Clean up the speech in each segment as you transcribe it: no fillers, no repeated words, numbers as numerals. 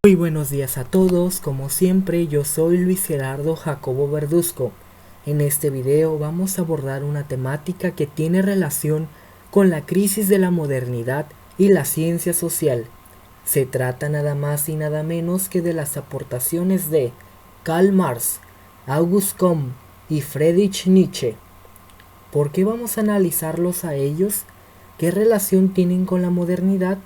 Muy buenos días a todos, como siempre yo soy Luis Gerardo Jacobo Verduzco. En este video vamos a abordar una temática que tiene relación con la crisis de la modernidad y la ciencia social. Se trata nada más y nada menos que de las aportaciones de Karl Marx, August Comte y Friedrich Nietzsche. ¿Por qué vamos a analizarlos a ellos? ¿Qué relación tienen con la modernidad?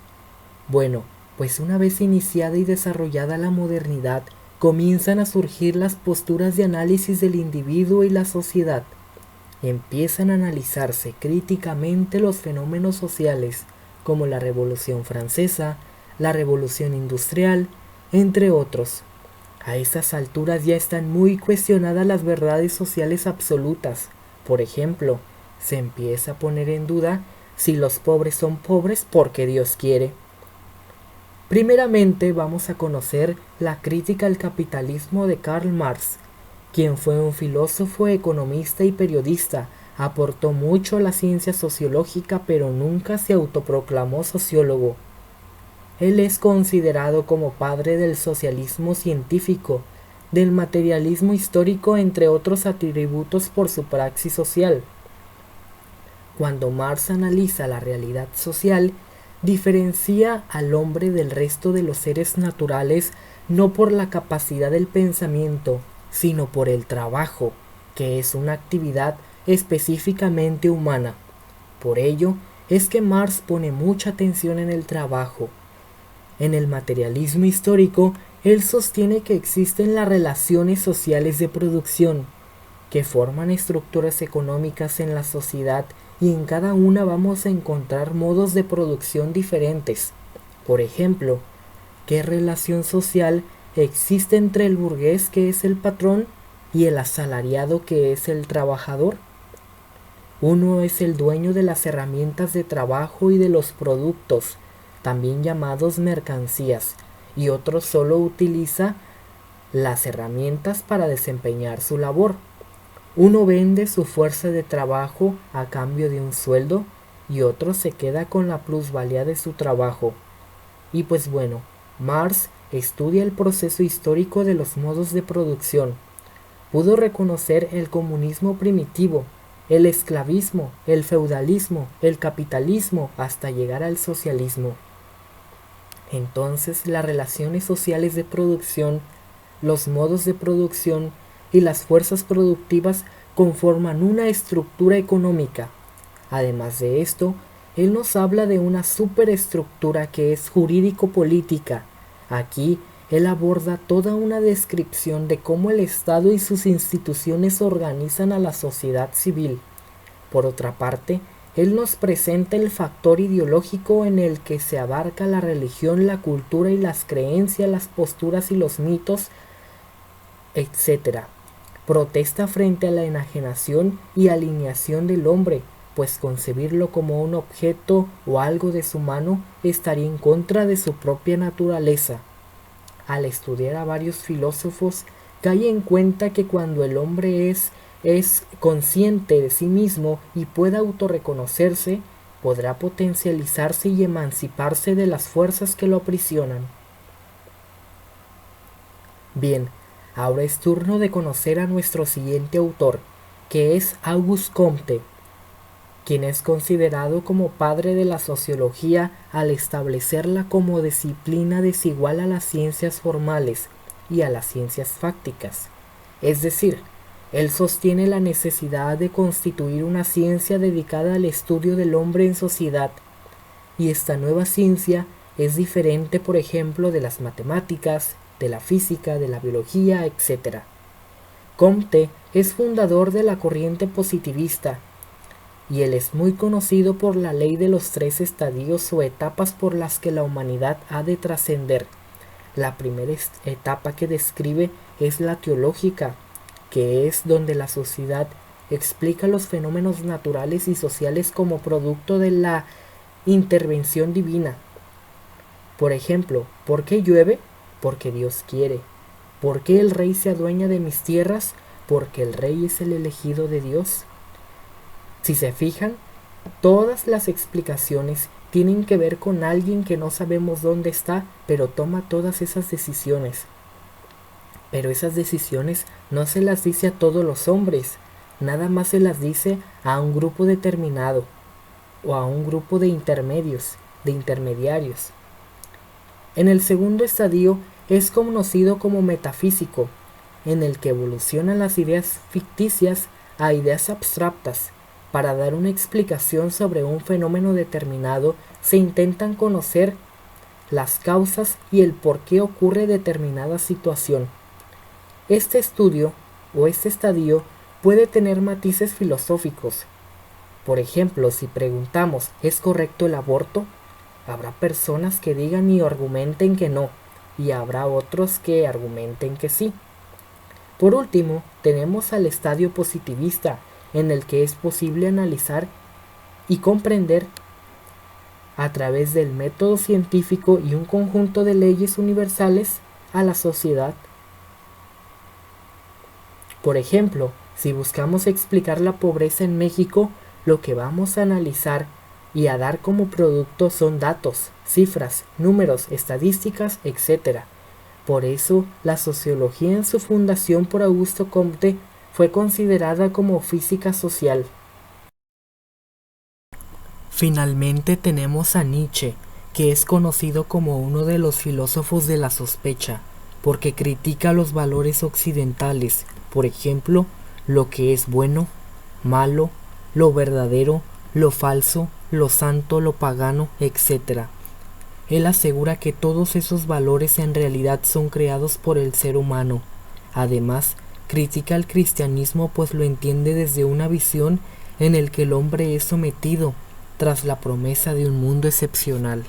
Bueno, pues una vez iniciada y desarrollada la modernidad, comienzan a surgir las posturas de análisis del individuo y la sociedad. Empiezan a analizarse críticamente los fenómenos sociales, como la Revolución Francesa, la Revolución Industrial, entre otros. A estas alturas ya están muy cuestionadas las verdades sociales absolutas. Por ejemplo, se empieza a poner en duda si los pobres son pobres porque Dios quiere. Primeramente vamos a conocer la crítica al capitalismo de Karl Marx, quien fue un filósofo, economista y periodista. Aportó mucho a la ciencia sociológica, pero nunca se autoproclamó sociólogo. Él es considerado como padre del socialismo científico, del materialismo histórico, entre otros atributos por su praxis social. Cuando Marx analiza la realidad social, diferencia al hombre del resto de los seres naturales no por la capacidad del pensamiento, sino por el trabajo, que es una actividad específicamente humana. Por ello, es que Marx pone mucha atención en el trabajo. En el materialismo histórico, él sostiene que existen las relaciones sociales de producción, que forman estructuras económicas en la sociedad y en cada una vamos a encontrar modos de producción diferentes. Por ejemplo, ¿qué relación social existe entre el burgués, que es el patrón, y el asalariado, que es el trabajador? Uno es el dueño de las herramientas de trabajo y de los productos, también llamados mercancías, y otro solo utiliza las herramientas para desempeñar su labor. Uno vende su fuerza de trabajo a cambio de un sueldo y otro se queda con la plusvalía de su trabajo. Y pues bueno, Marx estudia el proceso histórico de los modos de producción. Pudo reconocer el comunismo primitivo, el esclavismo, el feudalismo, el capitalismo, hasta llegar al socialismo. Entonces, las relaciones sociales de producción, los modos de producción y las fuerzas productivas conforman una estructura económica. Además de esto, él nos habla de una superestructura que es jurídico-política. Aquí, él aborda toda una descripción de cómo el Estado y sus instituciones organizan a la sociedad civil. Por otra parte, él nos presenta el factor ideológico en el que se abarca la religión, la cultura y las creencias, las posturas y los mitos, etc. Protesta frente a la enajenación y alineación del hombre, pues concebirlo como un objeto o algo de su mano estaría en contra de su propia naturaleza. Al estudiar a varios filósofos, cae en cuenta que cuando el hombre es consciente de sí mismo y pueda autorreconocerse, podrá potencializarse y emanciparse de las fuerzas que lo aprisionan. Bien, ahora es turno de conocer a nuestro siguiente autor, que es Auguste Comte, quien es considerado como padre de la sociología al establecerla como disciplina desigual a las ciencias formales y a las ciencias fácticas. Es decir, él sostiene la necesidad de constituir una ciencia dedicada al estudio del hombre en sociedad, y esta nueva ciencia es diferente, por ejemplo, de las matemáticas, de la física, de la biología, etc. Comte es fundador de la corriente positivista, y él es muy conocido por la ley de los 3 estadios o etapas por las que la humanidad ha de trascender. La primera etapa que describe es la teológica, que es donde la sociedad explica los fenómenos naturales y sociales como producto de la intervención divina. Por ejemplo, ¿por qué llueve? Porque Dios quiere. ¿Por qué el rey se adueña de mis tierras? Porque el rey es el elegido de Dios. Si se fijan, todas las explicaciones tienen que ver con alguien que no sabemos dónde está, pero toma todas esas decisiones. Pero esas decisiones no se las dice a todos los hombres, nada más se las dice a un grupo determinado o a un grupo de intermediarios. En el segundo estadio es conocido como metafísico, en el que evolucionan las ideas ficticias a ideas abstractas. Para dar una explicación sobre un fenómeno determinado, se intentan conocer las causas y el por qué ocurre determinada situación. Este estudio o este estadio puede tener matices filosóficos. Por ejemplo, si preguntamos ¿es correcto el aborto?, habrá personas que digan y argumenten que no, y habrá otros que argumenten que sí. Por último, tenemos al estadio positivista, en el que es posible analizar y comprender a través del método científico y un conjunto de leyes universales a la sociedad. Por ejemplo, si buscamos explicar la pobreza en México, lo que vamos a analizar y a dar como producto son datos, cifras, números, estadísticas, etc. Por eso, la sociología en su fundación por Augusto Comte fue considerada como física social. Finalmente tenemos a Nietzsche, que es conocido como uno de los filósofos de la sospecha, porque critica los valores occidentales, por ejemplo, lo que es bueno, malo, lo verdadero, lo falso, lo santo, lo pagano, etc. Él asegura que todos esos valores en realidad son creados por el ser humano. Además, critica al cristianismo pues lo entiende desde una visión en el que el hombre es sometido tras la promesa de un mundo excepcional.